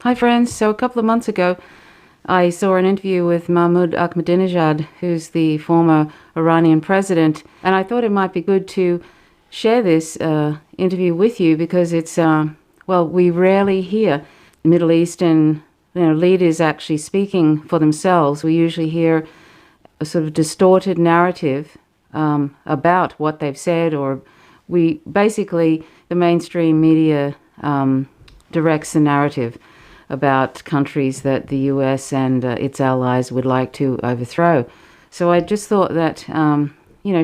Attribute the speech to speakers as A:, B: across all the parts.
A: Hi friends, so a couple of months ago I saw an interview with Mahmoud Ahmadinejad, who's the former Iranian president, and I thought it might be good to share this interview with you because it's, we rarely hear Middle Eastern leaders actually speaking for themselves. We usually hear a sort of distorted narrative about what they've said, or the mainstream media directs the narrative about countries that the US and its allies would like to overthrow. So I just thought that,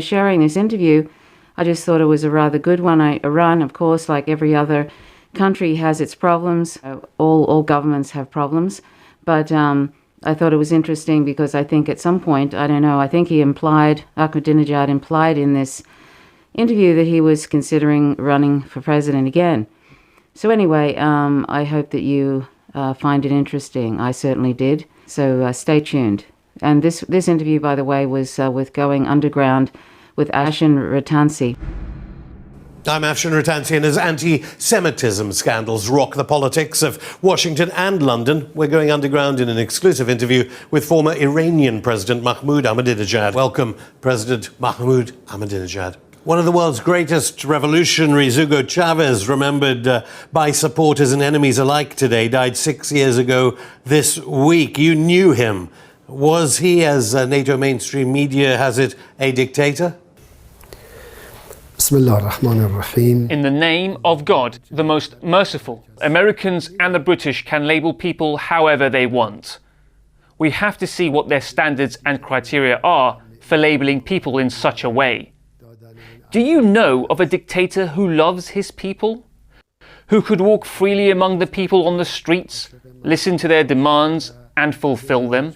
A: sharing this interview, I just thought it was a rather good one. Iran, of course, like every other country, has its problems. All governments have problems. But I thought it was interesting because I think at some point, I think Ahmadinejad implied in this interview that he was considering running for president again. So anyway, I hope that you find it interesting. I certainly did. So stay tuned. And this interview, by the way, was with Going Underground with Afshin Rattansi.
B: I'm Afshin Rattansi, and as anti-Semitism scandals rock the politics of Washington and London, we're going underground in an exclusive interview with former Iranian President Mahmoud Ahmadinejad. Welcome, President Mahmoud Ahmadinejad. One of the world's greatest revolutionaries, Hugo Chavez, remembered by supporters and enemies alike today, died 6 years ago this week. You knew him. Was he, as NATO mainstream media has it, a dictator?
C: In
D: the name of God, the most merciful, Americans and the British can label people however they want. We have to see what their standards and criteria are for labeling people in such a way. Do you know of a dictator who loves his people? Who could walk freely among the people on the streets, listen to their demands and fulfill them?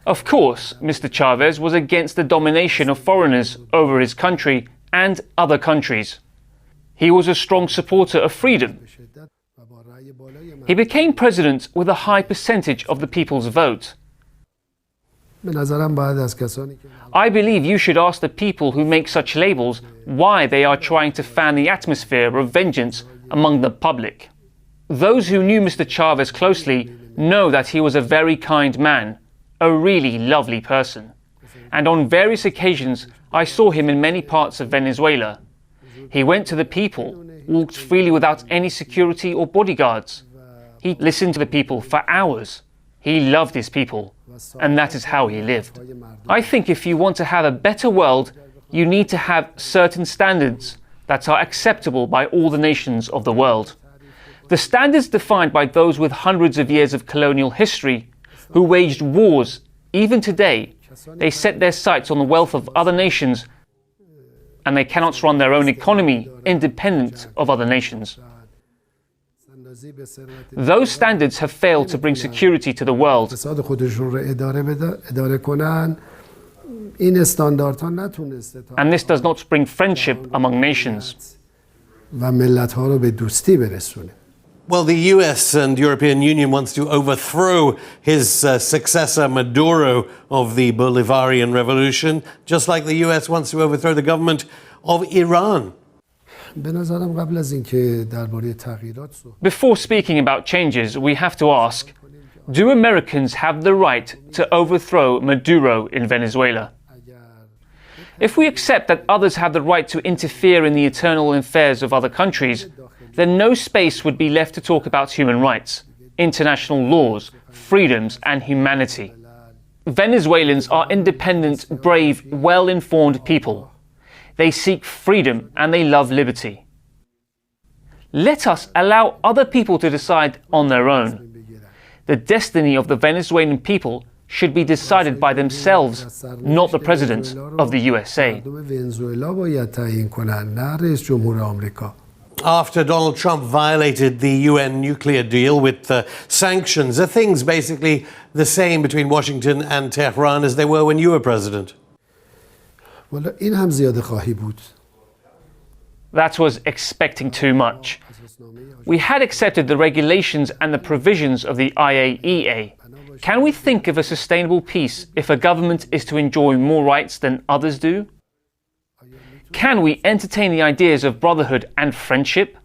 D: Of course, Mr. Chavez was against the domination of foreigners over his country and other countries. He was a strong supporter of freedom. He became president with a high percentage of the people's vote. I believe you should ask the people who make such labels why they are trying to fan the atmosphere of vengeance among the public. Those who knew Mr. Chavez closely know that he was a very kind man, a really lovely person. And on various occasions, I saw him in many parts of Venezuela. He went to the people, walked freely without any security or bodyguards. He listened to the people for hours. He loved his people, and that is how he lived. I think if you want to have a better world, you need to have certain standards that are acceptable by all the nations of the world. The standards defined by those with hundreds of years of colonial history, who waged wars, even today. They set their sights on the wealth of other nations, and they cannot run their own economy independent of other nations. Those standards have failed to bring security to the world. And this does not bring friendship among nations.
B: Well, the US and European Union wants to overthrow his successor, Maduro, of the Bolivarian Revolution, just like the US wants to overthrow the government of Iran.
D: Before speaking about changes, we have to ask, do Americans have the right to overthrow Maduro in Venezuela? If we accept that others have the right to interfere in the internal affairs of other countries, then no space would be left to talk about human rights, international laws, freedoms, and humanity. Venezuelans are independent, brave, well-informed people. They seek freedom and they love liberty. Let us allow other people to decide on their own. The destiny of the Venezuelan people should be decided by themselves, not the President of the USA.
B: After Donald Trump violated the UN nuclear deal with sanctions, are things basically the same between Washington and Tehran as they were when you were president?
D: That was expecting too much. We had accepted the regulations and the provisions of the IAEA. Can we think of a sustainable peace if a government is to enjoy more rights than others do? Can we entertain the ideas of brotherhood and friendship?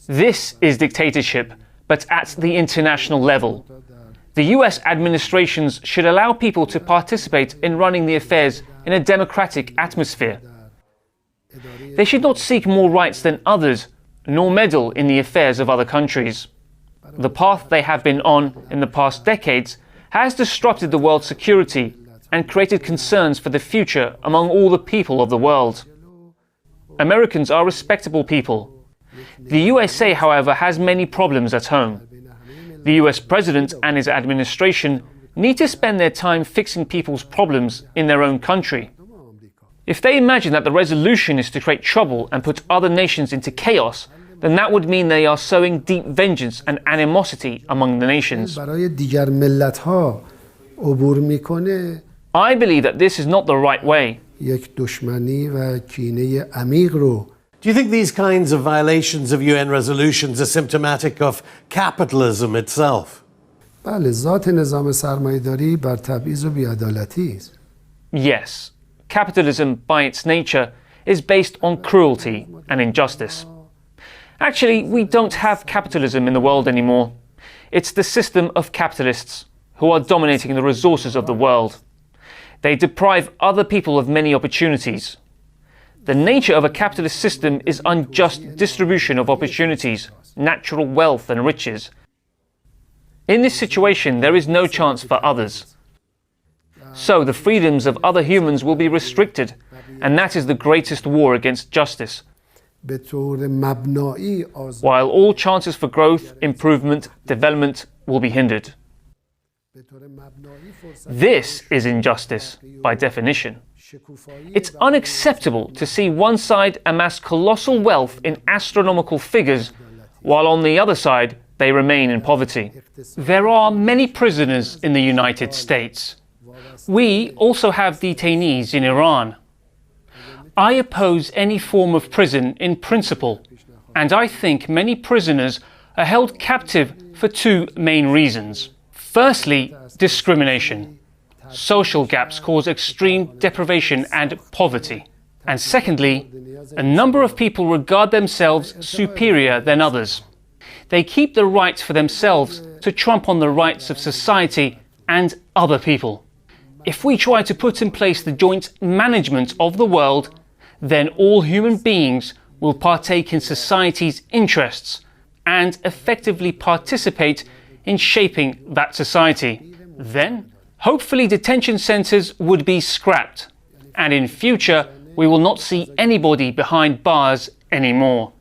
D: This is dictatorship, but at the international level. The US administrations should allow people to participate in running the affairs in a democratic atmosphere. They should not seek more rights than others, nor meddle in the affairs of other countries. The path they have been on in the past decades has disrupted the world's security and created concerns for the future among all the people of the world. Americans are respectable people. The USA, however, has many problems at home. The US president and his administration need to spend their time fixing people's problems in their own country. If they imagine that the resolution is to create trouble and put other nations into chaos, then that would mean they are sowing deep vengeance and animosity among the nations. I believe that this is not the right way.
B: Do you think these kinds of violations of UN resolutions are symptomatic of capitalism itself?
D: Yes, capitalism by its nature is based on cruelty and injustice. Actually, we don't have capitalism in the world anymore. It's the system of capitalists who are dominating the resources of the world. They deprive other people of many opportunities. The nature of a capitalist system is unjust distribution of opportunities, natural wealth and riches. In this situation, there is no chance for others. So the freedoms of other humans will be restricted, and that is the greatest war against justice. While all chances for growth, improvement, development will be hindered. This is injustice by definition. It's unacceptable to see one side amass colossal wealth in astronomical figures, while on the other side they remain in poverty. There are many prisoners in the United States. We also have detainees in Iran. I oppose any form of prison in principle, and I think many prisoners are held captive for two main reasons. Firstly, discrimination. Social gaps cause extreme deprivation and poverty. And secondly, a number of people regard themselves superior than others. They keep the right for themselves to trump on the rights of society and other people. If we try to put in place the joint management of the world, then all human beings will partake in society's interests and effectively participate in shaping that society. Then, hopefully detention centres would be scrapped, and in future we will not see anybody behind bars anymore.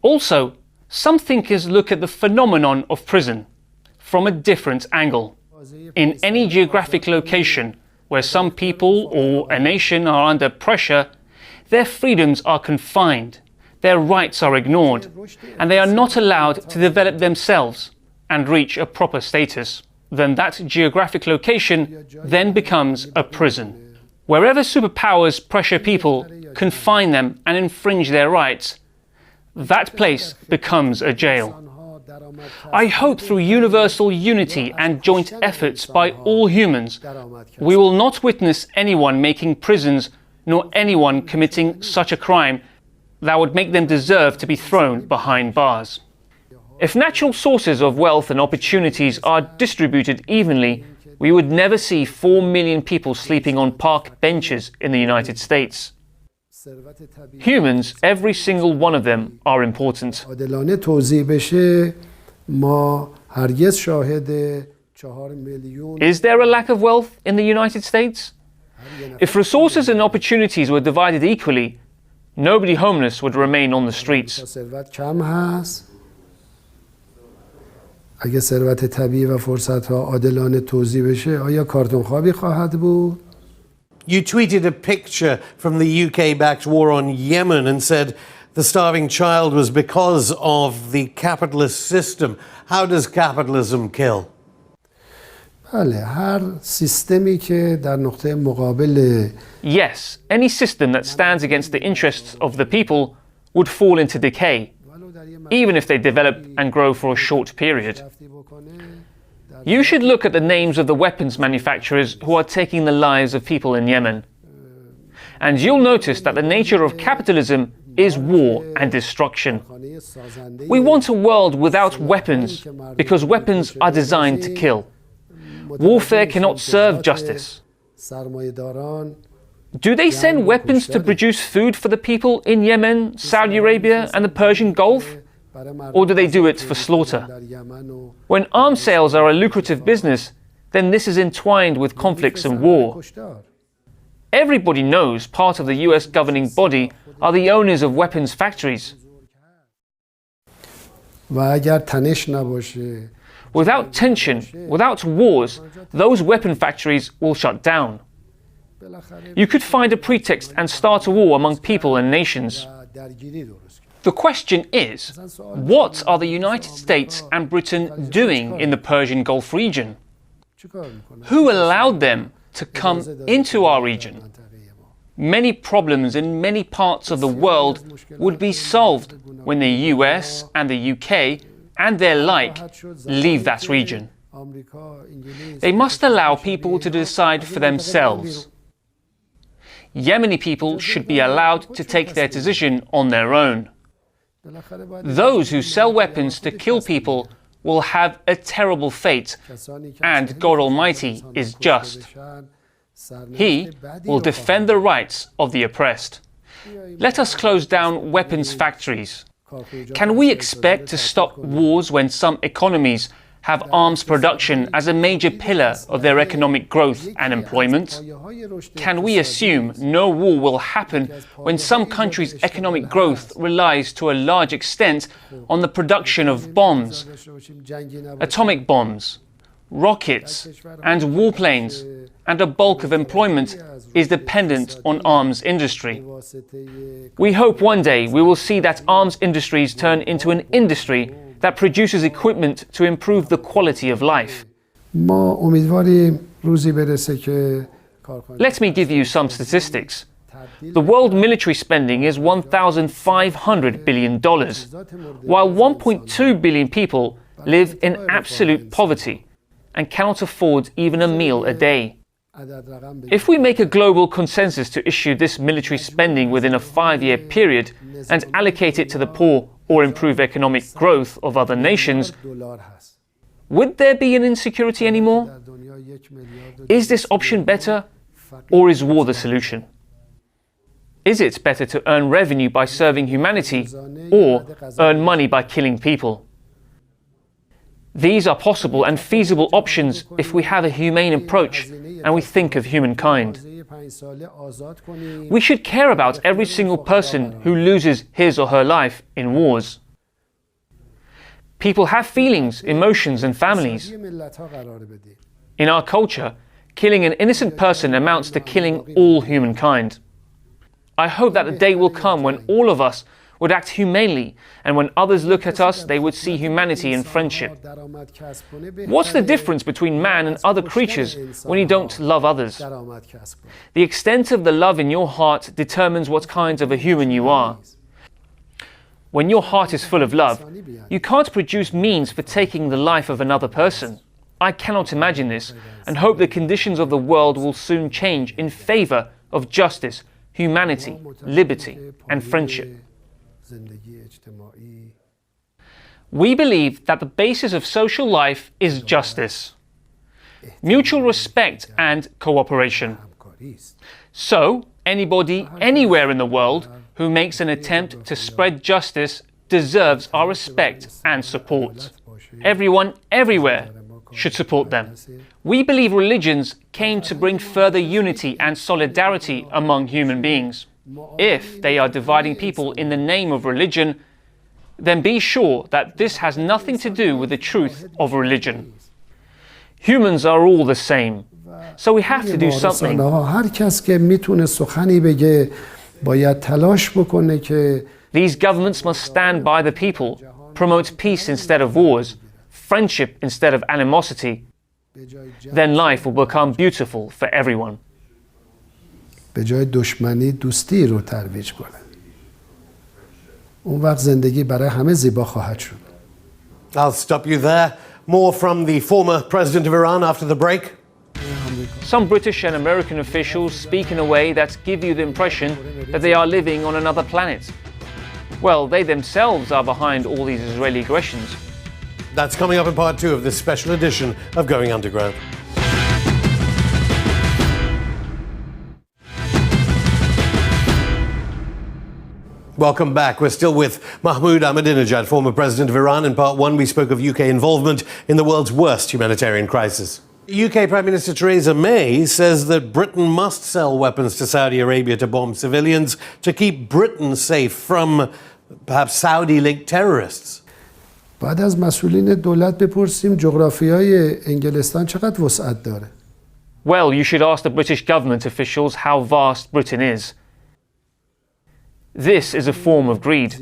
D: Also, some thinkers look at the phenomenon of prison from a different angle. In any geographic location where some people or a nation are under pressure, their freedoms are confined, their rights are ignored, and they are not allowed to develop themselves and reach a proper status. Then that geographic location then becomes a prison. Wherever superpowers pressure people, confine them and infringe their rights, that place becomes a jail. I hope through universal unity and joint efforts by all humans, we will not witness anyone making prisons nor anyone committing such a crime that would make them deserve to be thrown behind bars. If natural sources of wealth and opportunities are distributed evenly, we would never see 4 million people sleeping on park benches in the United States. Humans, every single one of them, are important. Is there a lack of wealth in the United States? If resources and opportunities were divided equally, nobody homeless would remain on the streets.
C: اگه ثروت طبیعی و فرصت‌ها عادلانه توزیع بشه آیا کارتون خوابی خواهد بود؟
B: You tweeted a picture from the UK-backed war on Yemen and said the starving child was because of the capitalist system. How does capitalism kill?
C: بله، هر سیستمی که در نقطه مقابل
D: Yes, any system that stands against the interests of the people would fall into decay, even if they develop and grow for a short period. You should look at the names of the weapons manufacturers who are taking the lives of people in Yemen. And you'll notice that the nature of capitalism is war and destruction. We want a world without weapons because weapons are designed to kill. Warfare cannot serve justice. Do they send weapons to produce food for the people in Yemen, Saudi Arabia and the Persian Gulf? Or do they do it for slaughter? When arms sales are a lucrative business, then this is entwined with conflicts and war. Everybody knows part of the US governing body are the owners of weapons factories. Without tension, without wars, those weapon factories will shut down. You could find a pretext and start a war among people and nations. The question is, what are the United States and Britain doing in the Persian Gulf region? Who allowed them to come into our region? Many problems in many parts of the world would be solved when the US and the UK and their like leave that region. They must allow people to decide for themselves. Yemeni people should be allowed to take their decision on their own. Those who sell weapons to kill people will have a terrible fate, and God Almighty is just. He will defend the rights of the oppressed. Let us close down weapons factories. Can we expect to stop wars when some economies have arms production as a major pillar of their economic growth and employment? Can we assume no war will happen when some countries' economic growth relies to a large extent on the production of bombs, atomic bombs, rockets, and warplanes, and a bulk of employment is dependent on arms industry? We hope one day we will see that arms industries turn into an industry that produces equipment to improve the quality of life. Let me give you some statistics. The world military spending is $1,500 billion, while 1.2 billion people live in absolute poverty and cannot afford even a meal a day. If we make a global consensus to issue this military spending within a 5-year period and allocate it to the poor or improve economic growth of other nations, would there be an insecurity anymore? Is this option better, or is war the solution? Is it better to earn revenue by serving humanity, or earn money by killing people? These are possible and feasible options if we have a humane approach and we think of humankind. We should care about every single person who loses his or her life in wars. People have feelings, emotions, and families. In our culture, killing an innocent person amounts to killing all humankind. I hope that the day will come when all of us would act humanely, and when others look at us, they would see humanity and friendship. What's the difference between man and other creatures when you don't love others? The extent of the love in your heart determines what kind of a human you are. When your heart is full of love, you can't produce means for taking the life of another person. I cannot imagine this, and hope the conditions of the world will soon change in favor of justice, humanity, liberty, and friendship. We believe that the basis of social life is justice, mutual respect and cooperation. So, anybody, anywhere in the world who makes an attempt to spread justice deserves our respect and support. Everyone, everywhere, should support them. We believe religions came to bring further unity and solidarity among human beings. If they are dividing people in the name of religion, then be sure that this has nothing to do with the truth of religion. Humans are all the same, so we have to do something. These governments must stand by the people, promote peace instead of wars, friendship instead of animosity. Then life will become beautiful for everyone.
C: به جای دشمنی دوستی رو ترویج کنه. اون وقت زندگی برای همه زیبا خواهد شد.
B: I'll stop you there. More from the former president of Iran after the break.
D: Some British and American officials speak in a way that give you the impression that they are living on another planet. Well, they themselves are behind all these Israeli aggressions.
B: That's coming up in part 2 of this special edition of Going Underground. Welcome back. We're still with Mahmoud Ahmadinejad, former president of Iran. In part 1, we spoke of UK involvement in the world's worst humanitarian crisis. UK Prime Minister Theresa May says that Britain must sell weapons to Saudi Arabia to bomb civilians to keep Britain safe from perhaps Saudi-linked terrorists.
C: بعد از مسئولین دولت بپرسیم جغرافیای انگلستان چقدر وسعت داره؟
D: Well, you should ask the British government officials how vast Britain is. This is a form of greed.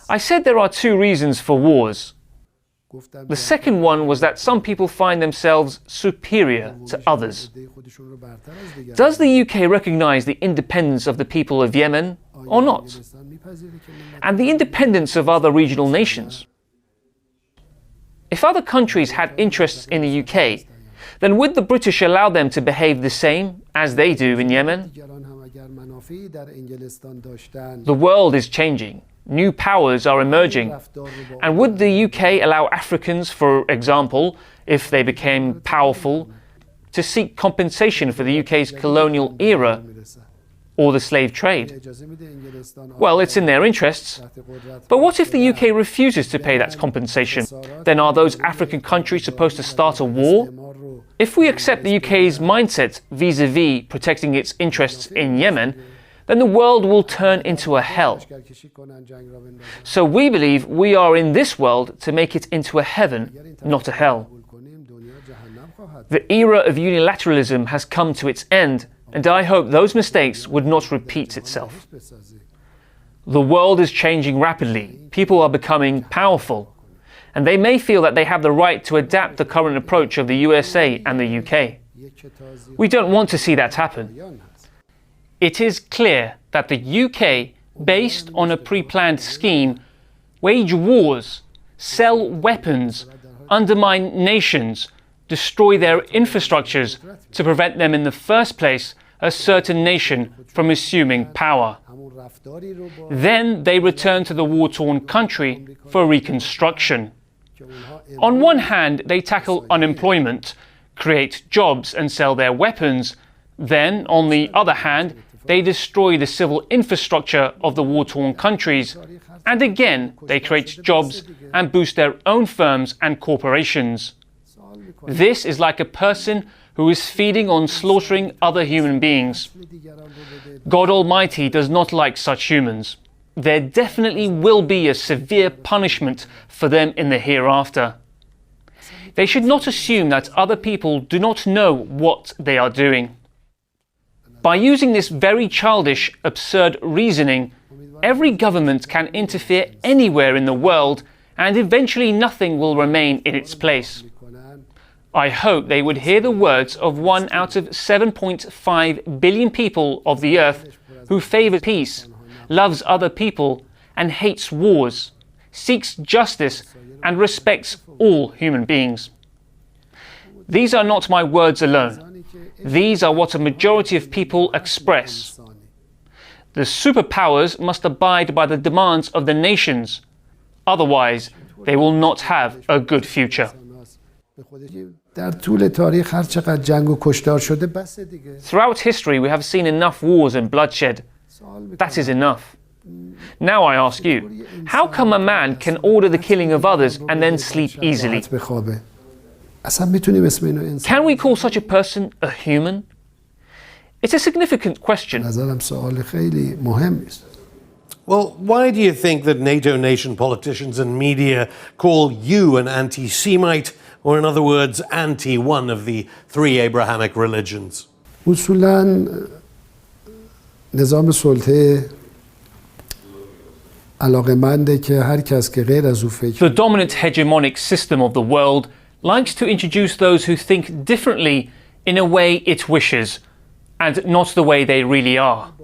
D: I said there are 2 reasons for wars. The second one was that some people find themselves superior to others. Does the UK recognise the independence of the people of Yemen or not? And the independence of other regional nations? If other countries had interests in the UK, then would the British allow them to behave the same as they do in Yemen? The world is changing. New powers are emerging. And would the UK allow Africans, for example, if they became powerful, to seek compensation for the UK's colonial era or the slave trade? Well, it's in their interests. But what if the UK refuses to pay that compensation? Then are those African countries supposed to start a war? If we accept the UK's mindset vis-à-vis protecting its interests in Yemen, then the world will turn into a hell. So we believe we are in this world to make it into a heaven, not a hell. The era of unilateralism has come to its end, and I hope those mistakes would not repeat itself. The world is changing rapidly. People are becoming powerful, and they may feel that they have the right to adapt the current approach of the USA and the UK. We don't want to see that happen. It is clear that the UK, based on a pre-planned scheme, wage wars, sell weapons, undermine nations, destroy their infrastructures to prevent them in the first place, a certain nation, from assuming power. Then they return to the war-torn country for reconstruction. On one hand, they tackle unemployment, create jobs and sell their weapons. Then, on the other hand, they destroy the civil infrastructure of the war-torn countries, and again they create jobs and boost their own firms and corporations. This is like a person who is feeding on slaughtering other human beings. God Almighty does not like such humans. There definitely will be a severe punishment for them in the hereafter. They should not assume that other people do not know what they are doing. By using this very childish, absurd reasoning, every government can interfere anywhere in the world, and eventually nothing will remain in its place. I hope they would hear the words of 1 out of 7.5 billion people of the earth who favours peace, loves other people, and hates wars, seeks justice, and respects all human beings. These are not my words alone. These are what a majority of people express. The superpowers must abide by the demands of the nations. Otherwise, they will not have a good future. Throughout history, we have seen enough wars and bloodshed. That is enough. Now I ask you, how come a man can order the killing of others and then sleep easily? Can we call such a person a human? It's a significant question.
B: Well, why do you think that NATO nation politicians and media call you an anti-Semite, or in other words, anti-one of the 3 Abrahamic religions?
C: The
D: dominant hegemonic system of the world likes to introduce those who think differently in a way it wishes, and not the way they really are.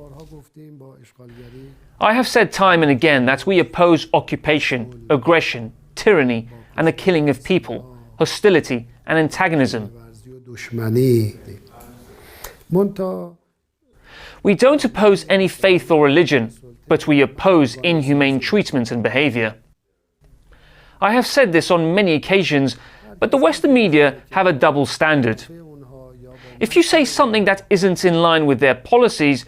D: I have said time and again that we oppose occupation, aggression, tyranny, and the killing of people, hostility and antagonism. We don't oppose any faith or religion. but we oppose inhumane treatment and behaviour. I have said this on many occasions, but the Western media have a double standard. If you say something that isn't in line with their policies,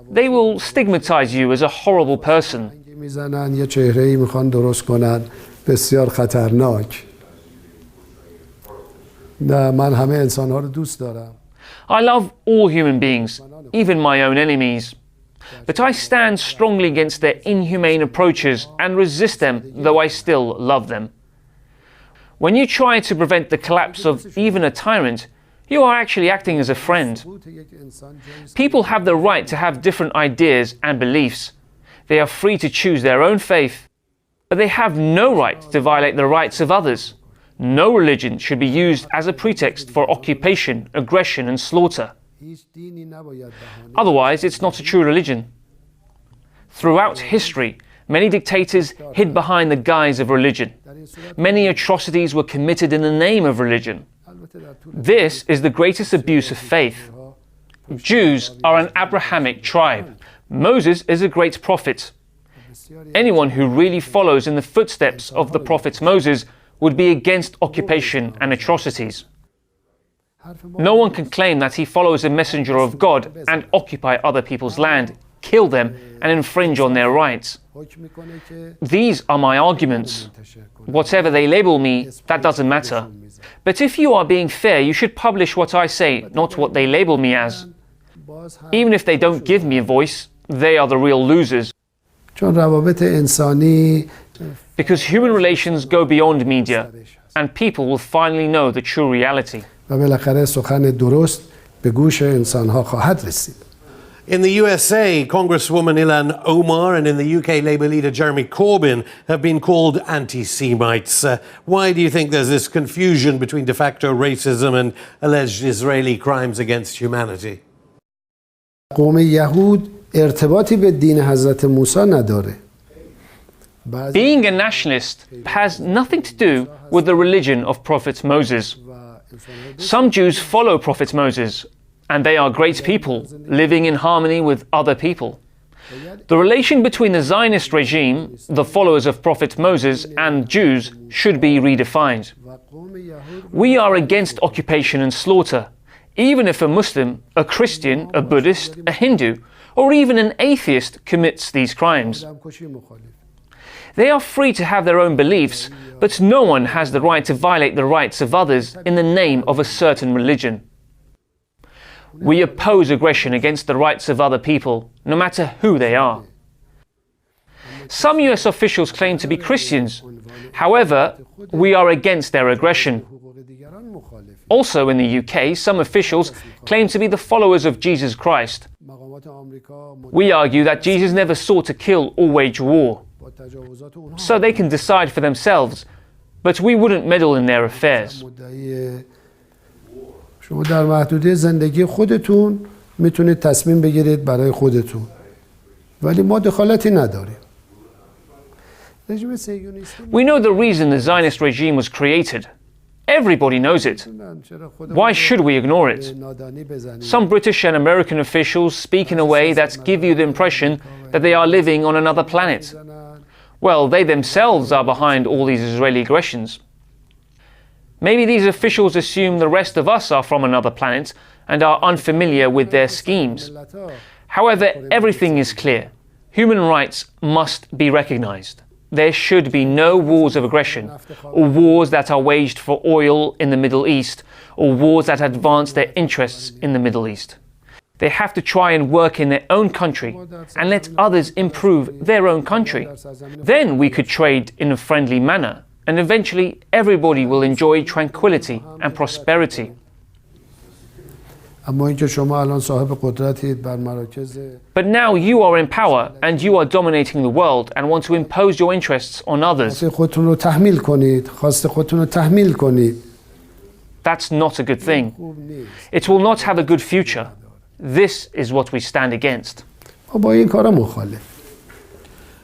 D: they will stigmatize you as a horrible person. I love all human beings, even my own enemies. But I stand strongly against their inhumane approaches and resist them, though I still love them. When you try to prevent the collapse of even a tyrant, you are actually acting as a friend. People have the right to have different ideas and beliefs. They are free to choose their own faith, but they have no right to violate the rights of others. No religion should be used as a pretext for occupation, aggression, and slaughter. Otherwise, it's not a true religion. Throughout history, many dictators hid behind the guise of religion. Many atrocities were committed in the name of religion. This is the greatest abuse of faith. Jews are an Abrahamic tribe. Moses is a great prophet. Anyone who really follows in the footsteps of the prophet Moses would be against occupation and atrocities. No one can claim that he follows a messenger of God and occupy other people's land, kill them, and infringe on their rights. These are my arguments. Whatever they label me, that doesn't matter. But if you are being fair, you should publish what I say, not what they label me as. Even if they don't give me a voice, they are the real losers. Because human relations go beyond media, and people will finally know the true reality.
B: In the USA, Congresswoman Ilhan Omar and in the UK, Labour leader Jeremy Corbyn have been called anti-Semites. Why do you think there's this confusion between de facto racism and alleged Israeli crimes against humanity?
C: قوم یهود ارتباطی به دین حضرت موسی نداره.
D: Being a nationalist has nothing to do with the religion of Prophet Moses. Some Jews follow Prophet Moses, and they are great people, living in harmony with other people. The relation between the Zionist regime, the followers of Prophet Moses, and Jews should be redefined. We are against occupation and slaughter, even if a Muslim, a Christian, a Buddhist, a Hindu, or even an atheist commits these crimes. They are free to have their own beliefs, but no one has the right to violate the rights of others in the name of a certain religion. We oppose aggression against the rights of other people, no matter who they are. Some US officials claim to be Christians. However, we are against their aggression. Also in the UK, some officials claim to be the followers of Jesus Christ. We argue that Jesus never sought to kill or wage war. So they can decide for themselves, but we wouldn't meddle in their affairs.
C: شما در محدوده زندگی خودتون میتونید تصمیم بگیرید برای خودتون، ولی ما دخالتی نداریم.
D: We know the reason the Zionist regime was created. Everybody knows it. Why should we ignore it? Some British and American officials speak in a way that give you the impression that they are living on another planet. Well, they themselves are behind all these Israeli aggressions. Maybe these officials assume the rest of us are from another planet and are unfamiliar with their schemes. However, everything is clear. Human rights must be recognized. There should be no wars of aggression, or wars that are waged for oil in the Middle East, or wars that advance their interests in the Middle East. They have to try and work in their own country and let others improve their own country. Then we could trade in a friendly manner, and eventually everybody will enjoy tranquility and prosperity. But now you are in power and you are dominating the world and want to impose your interests on others. That's not a good thing. It will not have a good future. This is what we stand against.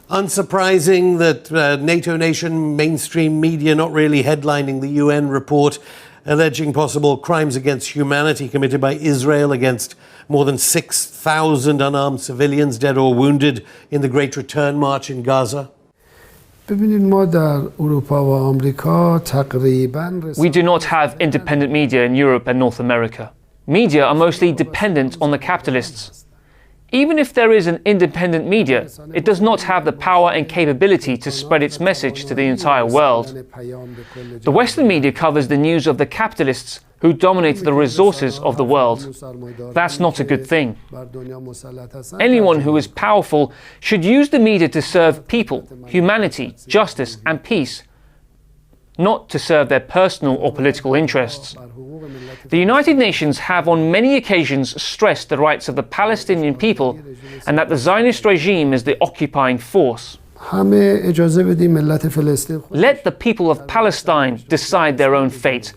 B: Unsurprising that NATO nation mainstream media not really headlining the UN report. alleging possible crimes against humanity committed by Israel against more than 6,000 unarmed civilians dead or wounded in the Great Return March in Gaza?
C: ببینید ما در اروپا و آمریکا تقریباً
D: We do not have independent media in Europe and North America. Media are mostly dependent on the capitalists. Even if there is an independent media, it does not have the power and capability to spread its message to the entire world. The Western media covers the news of the capitalists who dominate the resources of the world. That's not a good thing. Anyone who is powerful should use the media to serve people, humanity, justice and peace, not to serve their personal or political interests. The United Nations have on many occasions stressed the rights of the Palestinian people and that the Zionist regime is the occupying force. Let the people of Palestine decide their own fate,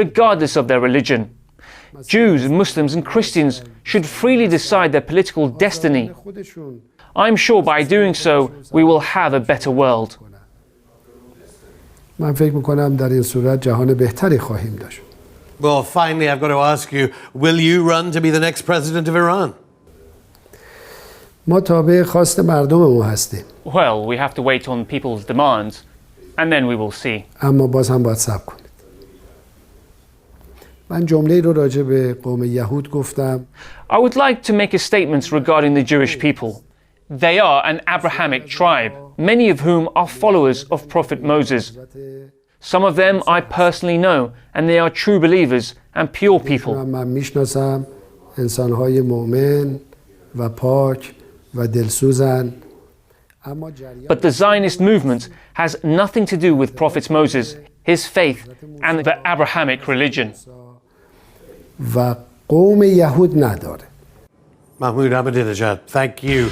D: regardless of their religion. Jews, Muslims and Christians should freely decide their political destiny. I'm sure by doing so, we will have a better world.
C: من فکر میکنم در این صورت جهان بهتری خواهیم داشت.
B: Well, finally, I've got to ask you, will you run to be the next president of Iran?
C: ما تابع خواست مردم هستیم.
D: Well, we have to wait on people's demands, and then we will see.
C: اما باز هم باید صبر کنید. من جمله رو راجع به قوم یهود گفتم.
D: I would like to make a statement regarding the Jewish people. They are an Abrahamic tribe, many of whom are followers of Prophet Moses. Some of them I personally know, and they are true believers and pure people.
C: من میشناسم انسان‌های مؤمن و پاک و دلسوزن.
D: But the Zionist movement has nothing to do with Prophet Moses, his faith, and the Abrahamic religion.
C: و قوم یهود نداره.
B: Mahmoud Ahmadinejad, thank you.